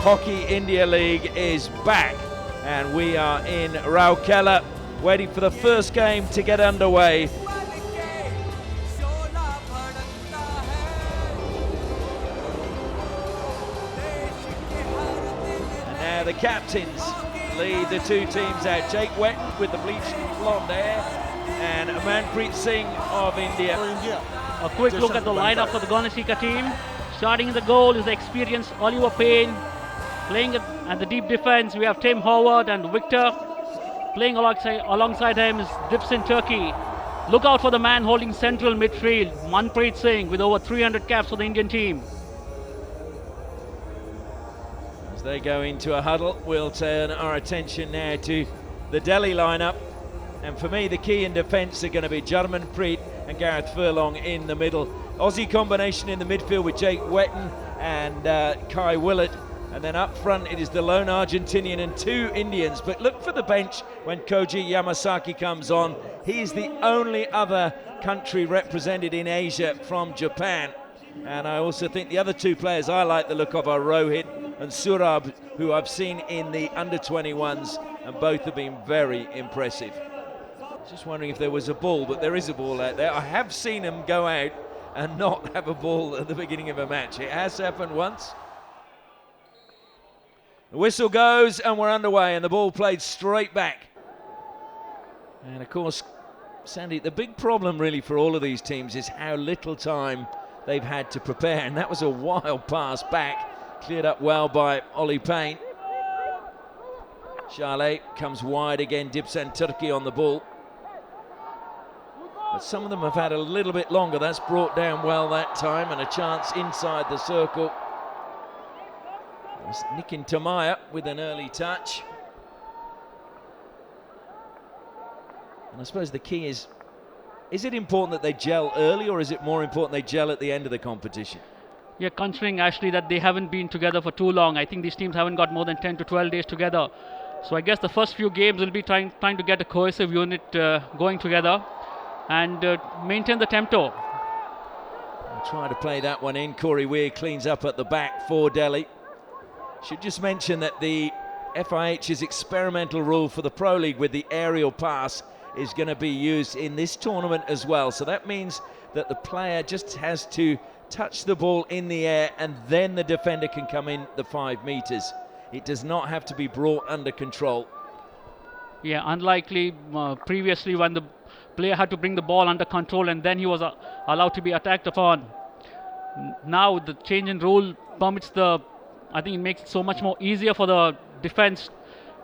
Hockey India League is back, and we are in Rourkela waiting for the first game to get underway. And now the captains lead the two teams out. Jake Wetton with the bleached blonde hair and Manpreet Singh of India. A quick look at the lineup for the Gonasika team. Starting in the goal is the experienced Oliver Payne. Playing at the deep defense, we have Tim Howard and Victor. Playing alongside him is Dipson Turkey. Look out for the man holding central midfield, Manpreet Singh, with over 300 caps for the Indian team. As they go into a huddle, we'll turn our attention now to the Delhi lineup. And for me, the key in defence are going to be Jarmanpreet and Gareth Furlong in the middle. Aussie combination in the midfield with Jake Wetton and Kai Willett. And then up front, it is the lone Argentinian and two Indians. But look for the bench when Koji Yamasaki comes on. He is the only other country represented in Asia from Japan. And I also think the other two players I like the look of are Rohit and Surab, who I've seen in the under-21s, and both have been very impressive. Just wondering if there was a ball, but there is a ball out there. I have seen him go out and not have a ball at the beginning of a match. It has happened once. The whistle goes and we're underway, and the ball played straight back. And of course, Sandy, the big problem really for all of these teams is how little time they've had to prepare, and that was a wild pass back, cleared up well by Ollie Payne. Charlet comes wide again, Dipson Turkey on the ball. But some of them have had a little bit longer. That's brought down well that time, and a chance inside the circle. There's Nikin Tamaya with an early touch. And I suppose the key is it important that they gel early, or is it more important they gel at the end of the competition? Yeah, considering actually that they haven't been together for too long. I think these teams haven't got more than 10 to 12 days together. So I guess the first few games will be trying to get a cohesive unit going together and maintain the tempo. I'll try to play that one in. Corey Weir cleans up at the back for Delhi. Should just mention that the FIH's experimental rule for the Pro League with the aerial pass is going to be used in this tournament as well. So that means that the player just has to touch the ball in the air and then the defender can come in the 5 meters. It does not have to be brought under control. Yeah, unlikely previously when the player had to bring the ball under control and then he was allowed to be attacked upon. Now the change in rule permits I think it makes it so much more easier for the defense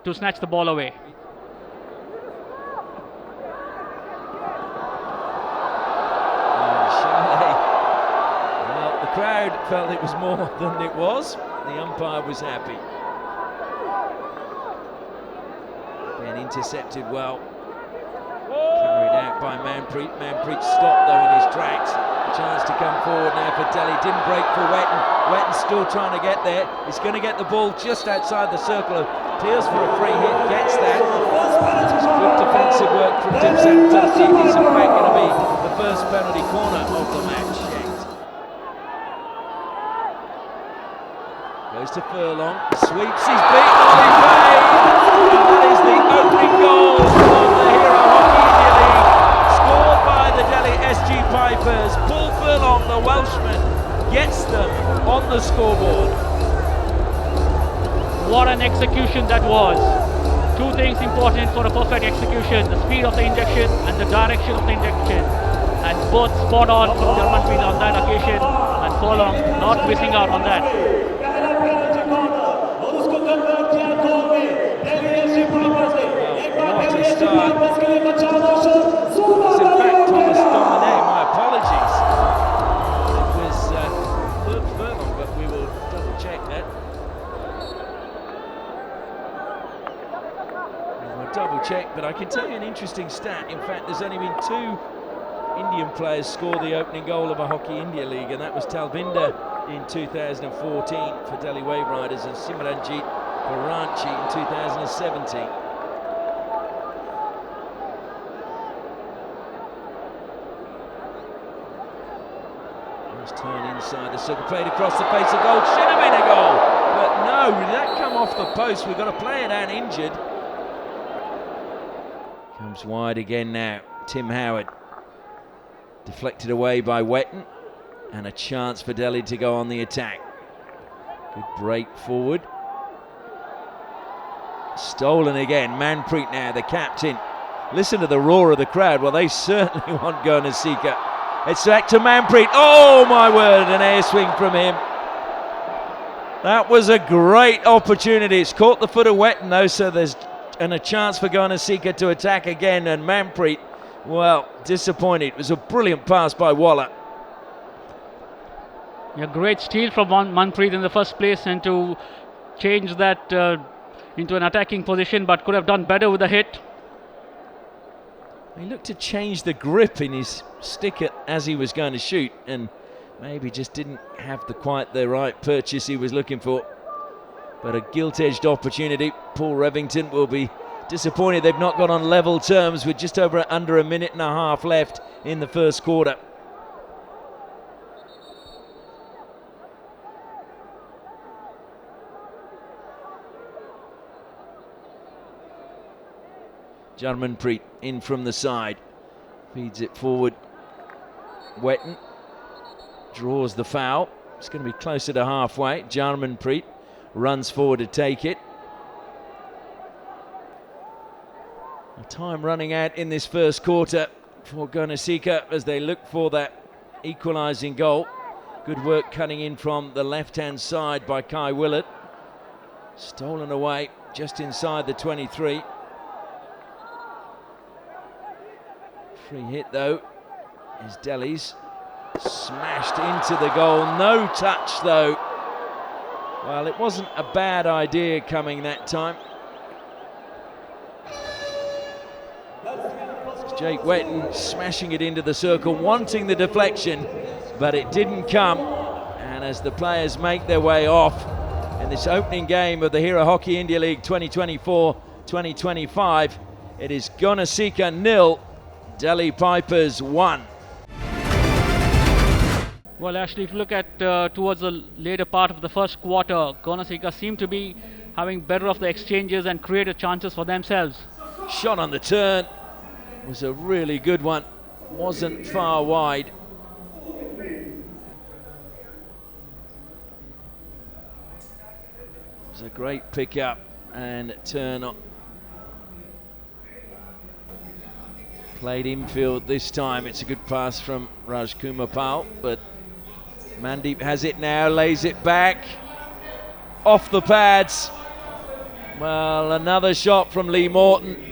to snatch the ball away. Well, the crowd felt it was more than it was. The umpire was happy. Again, intercepted well. Carried out by Manpreet. Manpreet stopped though in his tracks. A chance to come forward now for Delhi. Didn't break for Wetton. Wetton's still trying to get there. He's going to get the ball just outside the circle. Appeals for a free hit. Gets that. Good defensive work from Dipson Turkey. It's in fact going to be the first penalty corner of the match. Goes to Furlong. Sweeps. He's beaten Ollie Payne. And that is the opening goal of the Hero Hockey India League, scored by the Delhi SG Pipers. Paul Furlong, the Welshman, gets them on the scoreboard. What an execution that was. Two things important for a perfect execution: the speed of the injection and the direction of the injection. And both spot on from Jarmanpreet on that occasion, and Furlong not missing out on that. What a start. It's in fact Thomas Domine, my apologies. It was Furlong, but we will double check that. We'll double check, but I can tell you an interesting stat. In fact, there's only been 2 Indian players score the opening goal of a Hockey India League, and that was Talvinder in 2014 for Delhi Wave Riders and Simranjit Baranchi in 2017. Just turn inside the circle, played across the face of goal. Should have been a goal, but no, did that come off the post? We've got to play it out injured. Comes wide again now. Tim Howard. Deflected away by Wetton. And a chance for Delhi to go on the attack. Good break forward. Stolen again. Manpreet now, the captain. Listen to the roar of the crowd. Well, they certainly want Gonasika. It's back to Manpreet. Oh, my word, an air swing from him. That was a great opportunity. It's caught the foot of Wetton, though, so there's a chance for Gonasika to attack again. And Manpreet, well, disappointed. It was a brilliant pass by Waller. A great steal from Manpreet in the first place, and to change that into an attacking position, but could have done better with the hit. He looked to change the grip in his stick as he was going to shoot, and maybe just didn't have quite the right purchase he was looking for. But a gilt-edged opportunity. Paul Revington will be disappointed they've not got on level terms with just under a minute and a half left in the first quarter. Jarmanpreet in from the side, feeds it forward. Wetton draws the foul. It's going to be closer to halfway. Jarmanpreet runs forward to take it. Time running out in this first quarter for Gonasika as they look for that equalising goal. Good work cutting in from the left-hand side by Kai Willett. Stolen away just inside the 23. Free hit though is Delhi's. Smashed into the goal. No touch though. Well, it wasn't a bad idea coming that time. Jake Wetton smashing it into the circle, wanting the deflection, but it didn't come. And as the players make their way off in this opening game of the Hero Hockey India League 2024-2025, it is Gonasika 0, Delhi Pipers 1. Well, actually, if you look at towards the later part of the first quarter, Gonasika seemed to be having better of the exchanges and created chances for themselves. Shot on the turn was a really good one. Wasn't far wide. It was a great pick-up and turn on. Played infield this time. It's a good pass from Rajkumar Pal, but Mandeep has it now, lays it back. Off the pads. Well, another shot from Lee Morton.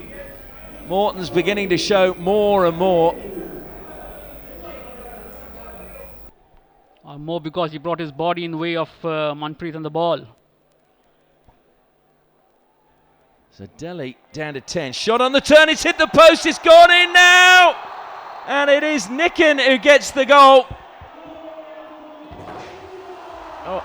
Morton's beginning to show more and more. More because he brought his body in the way of Manpreet on the ball. So Delhi down to 10. Shot on the turn, it's hit the post, it's gone in now! And it is Nikken who gets the goal. Oh.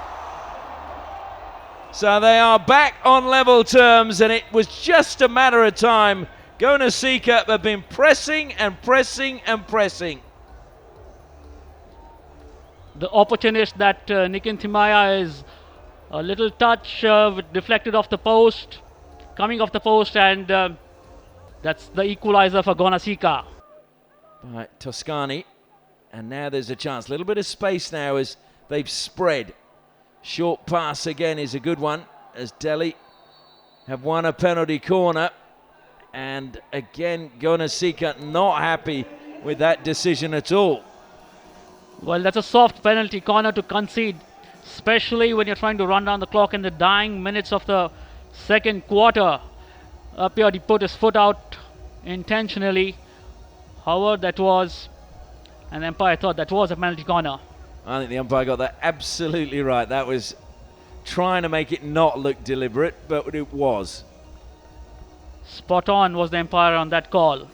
So they are back on level terms, and it was just a matter of time. Gonasika have been pressing and pressing and pressing. The opportunist that Nikken Thimaya is a little touch deflected off the post, coming off the post, and that's the equalizer for Gonasika. By Toscani, and now there's a chance. A little bit of space now as they've spread. Short pass again is a good one as Delhi have won a penalty corner. And again, Gonasika not happy with that decision at all. Well, that's a soft penalty corner to concede, especially when you're trying to run down the clock in the dying minutes of the second quarter. Up here, he put his foot out intentionally. However, that was, and the umpire thought that was a penalty corner. I think the umpire got that absolutely right. That was trying to make it not look deliberate, but it was. Spot on was the umpire on that call.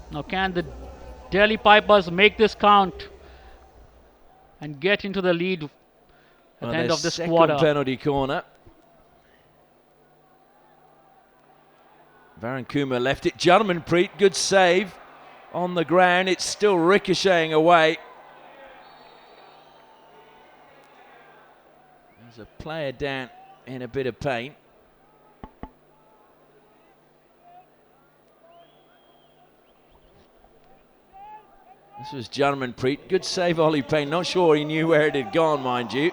Now, can the Delhi Pipers make this count and get into the lead at the end of this quarter? Second penalty corner. Varun Kumar left it. Jarmanpreet, good save on the ground. It's still ricocheting away. There's a player down in a bit of pain. This was Jarmanpreet. Good save, Ollie Payne. Not sure he knew where it had gone, mind you.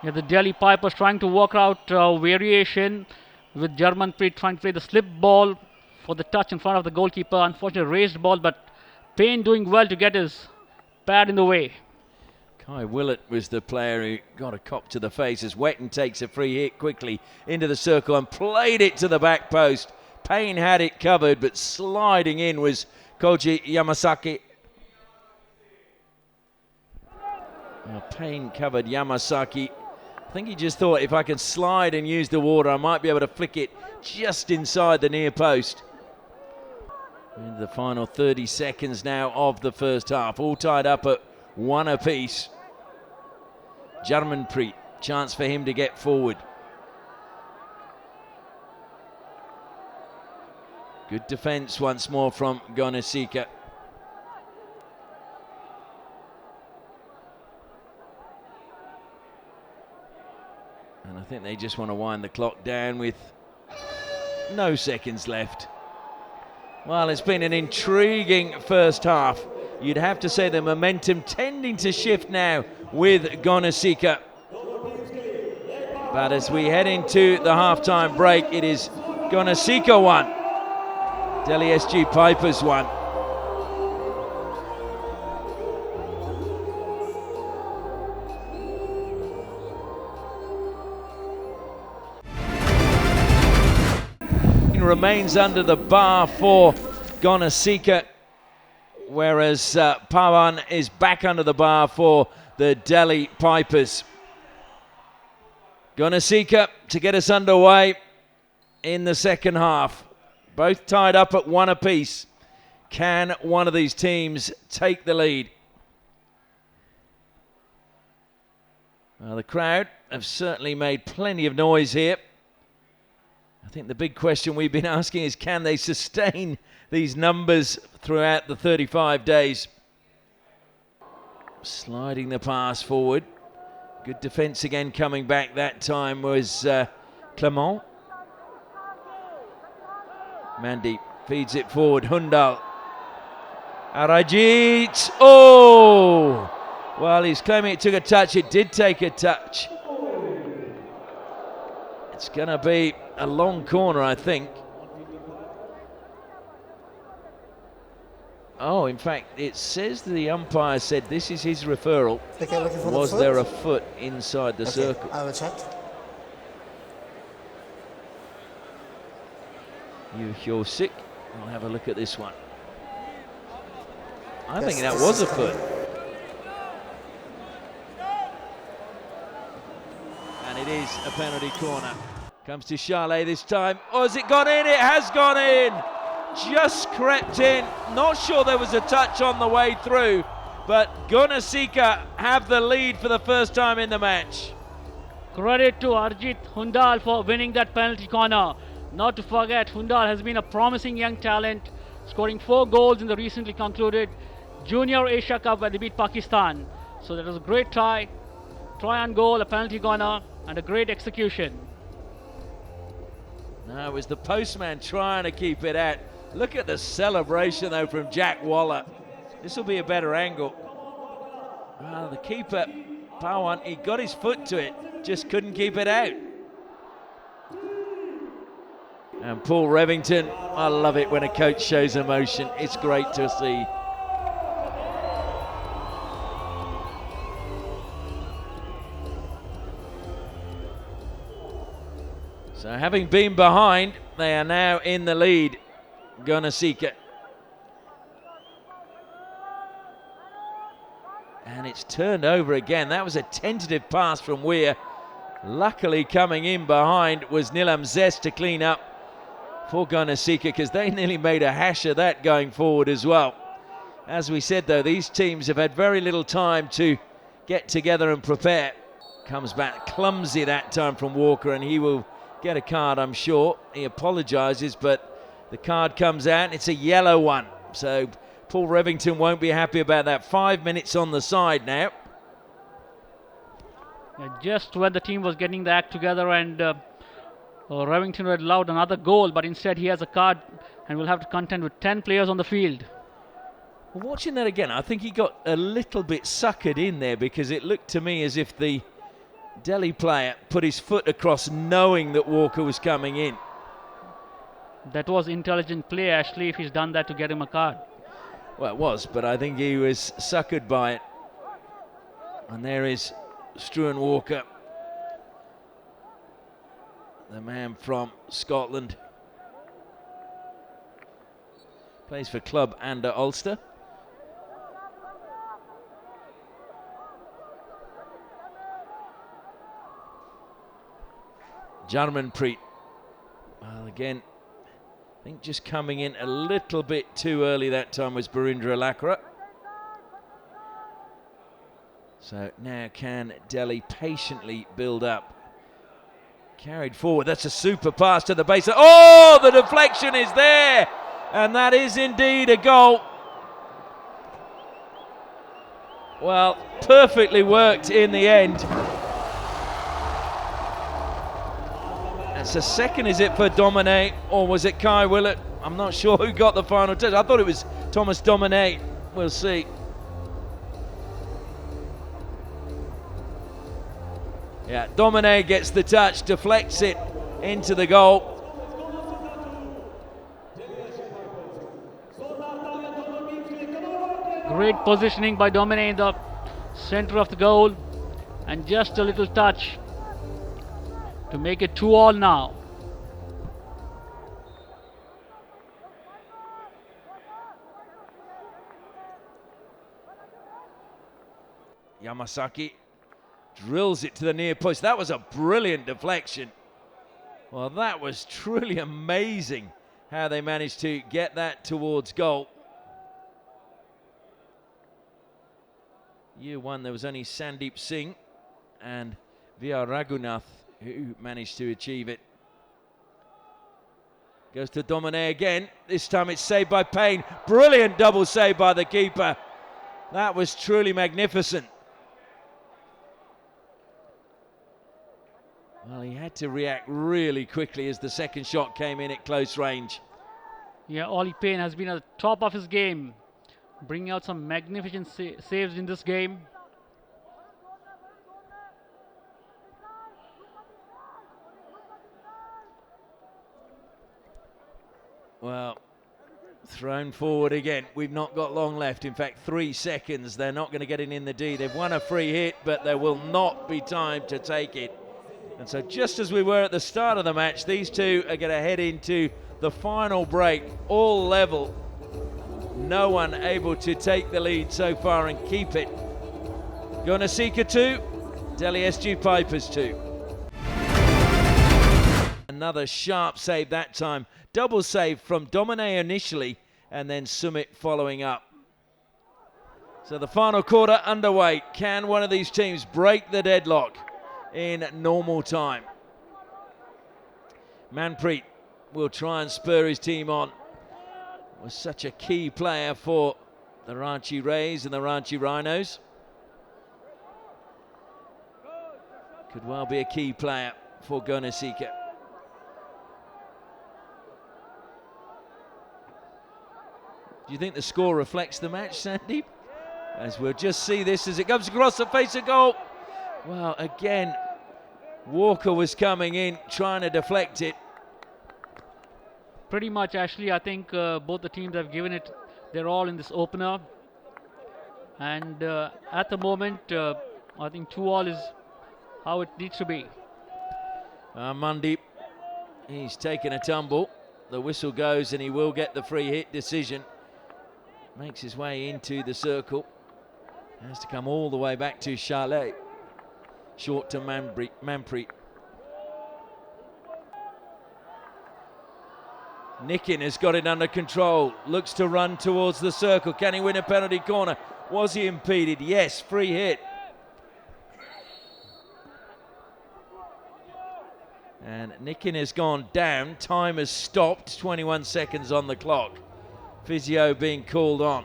Yeah, the Delhi Pipers trying to work out variation with Jarmanpreet trying to play the slip ball for the touch in front of the goalkeeper. Unfortunately, raised ball, but Payne doing well to get his pad in the way. Kai Willett was the player who got a cop to the face as Wetton takes a free hit quickly into the circle and played it to the back post. Payne had it covered, but sliding in was Koji Yamasaki. Payne covered Yamasaki. I think he just thought, if I can slide and use the water, I might be able to flick it just inside the near post. Into the final 30 seconds now of the first half. All tied up at 1 apiece. Jarmanpreet, chance for him to get forward. Good defence once more from Gonasika. And I think they just want to wind the clock down with no seconds left. Well, it's been an intriguing first half. You'd have to say the momentum tending to shift now with Gonasika. But as we head into the half-time break, it is Gonasika 1. Delhi SG Pipers 1. Remains under the bar for Gonasika, whereas Pawan is back under the bar for the Delhi Pipers. Gonasika to get us underway in the second half. Both tied up at 1 apiece. Can one of these teams take the lead? Well, the crowd have certainly made plenty of noise here. I think the big question we've been asking is, can they sustain these numbers throughout the 35 days? Sliding the pass forward. Good defence again coming back that time was Clement. Mandeep feeds it forward. Hundal. Arajit. Oh! Well, he's claiming it took a touch. It did take a touch. It's going to be a long corner, I think. Oh, in fact, it says the umpire said this is his referral. Okay, looking for Was the there a foot inside the circle? I will check. You're sick. I'll have a look at this one. I think that was a foot. And it is a penalty corner. Comes to Chalet this time. Oh, has it gone in? It has gone in. Just crept in. Not sure there was a touch on the way through, but Gonasika have the lead for the first time in the match. Credit to Arjit Hundal for winning that penalty corner. Not to forget, Hundal has been a promising young talent, scoring 4 goals in the recently concluded Junior Asia Cup where they beat Pakistan. So that was a great try on goal, a penalty corner, and a great execution. Now it was the postman trying to keep it out. Look at the celebration though from Jack Waller. This will be a better angle. Well, the keeper, Pawan, he got his foot to it, just couldn't keep it out. And Paul Revington, I love it when a coach shows emotion. It's great to see. So having been behind, they are now in the lead, Gonasika. And it's turned over again. That was a tentative pass from Weir. Luckily coming in behind was Nilam Zest to clean up for Gonasika, because they nearly made a hash of that going forward as well. As we said though, these teams have had very little time to get together and prepare. Comes back clumsy that time from Walker, and he will get a card, I'm sure. He apologises, but the card comes out. It's a yellow one. So Paul Revington won't be happy about that. 5 minutes on the side now. Just when the team was getting the act together, and Revington had allowed another goal, but instead he has a card and will have to contend with 10 players on the field. Well, watching that again, I think he got a little bit suckered in there, because it looked to me as if the Delhi player put his foot across knowing that Walker was coming in. That was intelligent play, Ashley, if he's done that to get him a card. Well, it was, but I think he was suckered by it. And there is Struan Walker, the man from Scotland. Plays for club and Ulster. Jarmanpreet. Well, again, I think just coming in a little bit too early that time was Barindra Lakra. So now can Delhi patiently build up? Carried forward, that's a super pass to the base. Oh, the deflection is there! And that is indeed a goal. Well, perfectly worked in the end. That's a second, is it, for Domine, or was it Kai Willett? I'm not sure who got the final touch. I thought it was Thomas Domine. We'll see. Yeah, Domine gets the touch, deflects it into the goal. Great positioning by Domine in the center of the goal, and just a little touch to make it 2-2 now. Yamasaki drills it to the near post. That was a brilliant deflection. Well, that was truly amazing how they managed to get that towards goal. Year one, there was only Sandeep Singh and VR Raghunath who managed to achieve it. Goes to Domine again. This time it's saved by Payne. Brilliant double save by the keeper. That was truly magnificent. Well, he had to react really quickly as the second shot came in at close range. Yeah, Ollie Payne has been at the top of his game, bringing out some magnificent saves in this game. Well, thrown forward again. We've not got long left. In fact, 3 seconds. They're not going to get it in the D. They've won a free hit, but there will not be time to take it. And so just as we were at the start of the match, these two are going to head into the final break, all level. No one able to take the lead so far and keep it. Gonasika 2, Delhi SG Pipers 2. Another sharp save that time. Double save from Domine initially, and then Sumit following up. So the final quarter underway. Can one of these teams break the deadlock in normal time? Manpreet will try and spur his team on. Was such a key player for the Ranchi Rays and the Ranchi Rhinos. Could well be a key player for Gonasika. Do you think the score reflects the match, Sandeep? As we'll just see this as it comes across the face of goal. Well, again, Walker was coming in, trying to deflect it. Pretty much, Ashley, I think both the teams have given it their all in this opener. And at the moment, I think 2-2 is how it needs to be. Mandeep, he's taken a tumble. The whistle goes and he will get the free hit decision. Makes his way into the circle. Has to come all the way back to Chalet. Short to Manpreet. Nikin has got it under control. Looks to run towards the circle. Can he win a penalty corner? Was he impeded? Yes, free hit. And Nikin has gone down. Time has stopped. 21 seconds on the clock. physio being called on.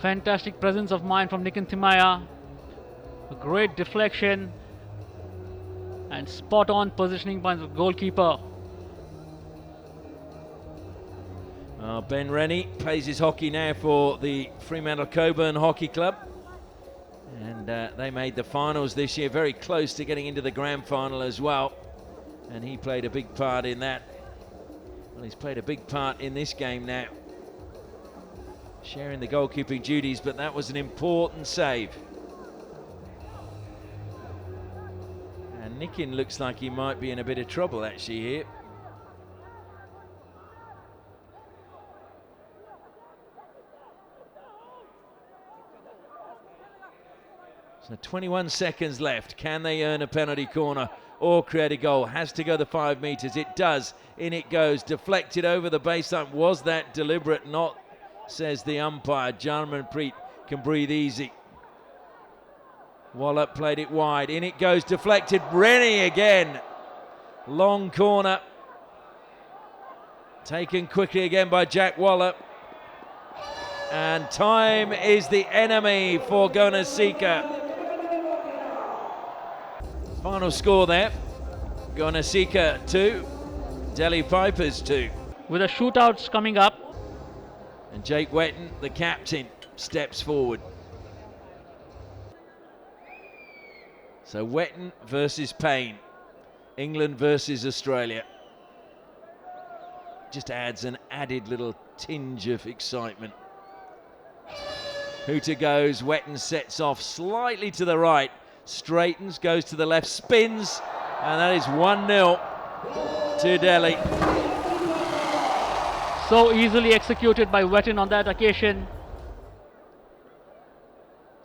Fantastic presence of mind from Nikin Thimaya. A great deflection and spot on positioning by the goalkeeper. Ben Rennie plays his hockey now for the Fremantle Coburn Hockey Club. And they made the finals this year, very close to getting into the grand final as well. And he played a big part in that. Well, he's played a big part in this game now, sharing the goalkeeping duties, but that was an important save. And Nikin looks like he might be in a bit of trouble actually here. So 21 seconds left. Can they earn a penalty corner or create a goal? Has to go the 5 meters. It does. In it goes. Deflected over the baseline. Was that deliberate? Not, says the umpire. Jarmanpreet can breathe easy. Wallop played it wide. In it goes. Deflected. Rennie again. Long corner. Taken quickly again by Jack Wallop. And time is the enemy for Gonasika. Final score there, Gonasika 2, Delhi Pipers 2. With the shootouts coming up. And Jake Wetton, the captain, steps forward. So Wetton versus Payne, England versus Australia. Just adds an added little tinge of excitement. Hooter goes, Wetton sets off slightly to the right. Straightens, goes to the left, spins, and that is 1-0 to Delhi. So easily executed by Wetton on that occasion.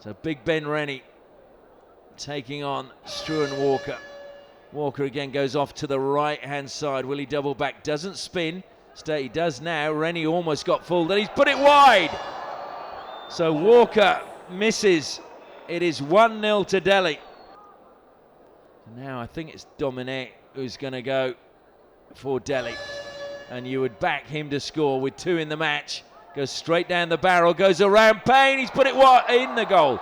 So Big Ben Rennie taking on Struan Walker. Walker again goes off to the right-hand side. Will he double back? Doesn't spin. He does now. Rennie almost got full. Then he's put it wide. So Walker misses. It is 1-0 to Delhi. Now I think it's Dominic who's going to go for Delhi. And you would back him to score with 2 in the match. Goes straight down the barrel, goes around Payne. He's put it in the goal.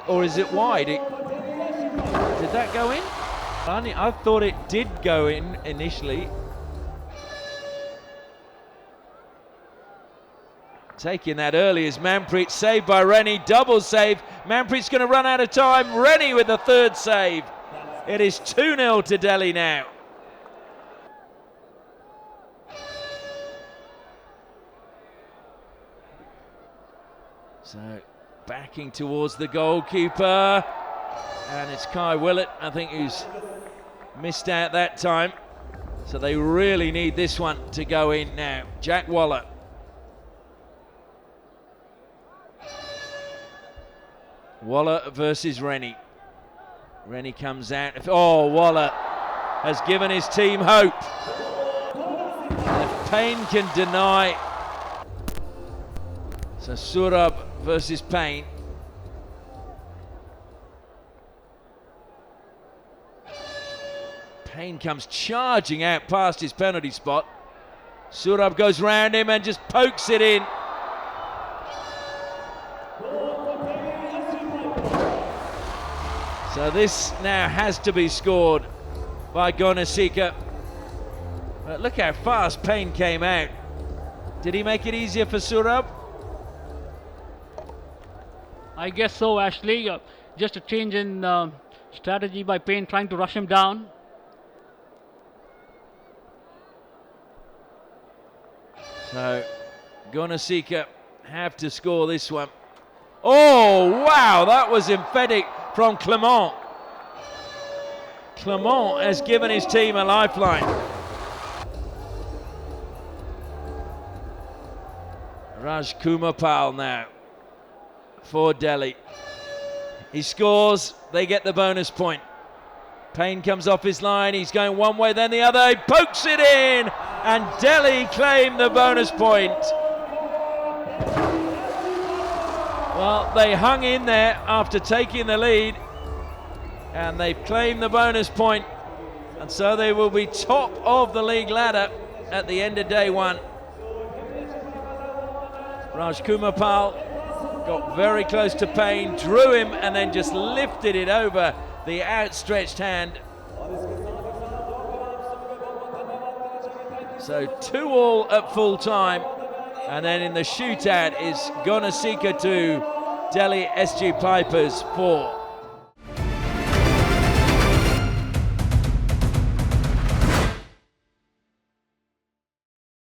Or is it wide? Did that go in? I thought it did go in initially. Taking that early is Manpreet, saved by Rennie, double save. Manpreet's going to run out of time. Rennie with the 3rd save. It is 2-0 to Delhi now. So backing towards the goalkeeper. And it's Kai Willett, I think, who's missed out that time. So they really need this one to go in now. Jack Waller. Waller versus Rennie. Rennie comes out. Oh, Waller has given his team hope. If Payne can deny. So Surab versus Payne. Payne comes charging out past his penalty spot. Surab goes round him and just pokes it in. So this now has to be scored by Gonasika. But look how fast Payne came out. Did he make it easier for Surab? I guess so, Ashley. Just a change in strategy by Payne, trying to rush him down. So Gonasika have to score this one. Oh, wow, that was emphatic from Clement. Clement has given his team a lifeline. Raj Kumapal now for Delhi. He scores, they get the bonus point. Payne comes off his line, he's going one way then the other, he pokes it in, and Delhi claim the bonus point. Well, they hung in there after taking the lead, and they've claimed the bonus point. And so they will be top of the league ladder at the end of day one. Rajkumar Pal got very close to Payne, drew him, and then just lifted it over the outstretched hand. So 2-2 at full time. And then in the shootout is Gonasika 2, Delhi SG Pipers 4.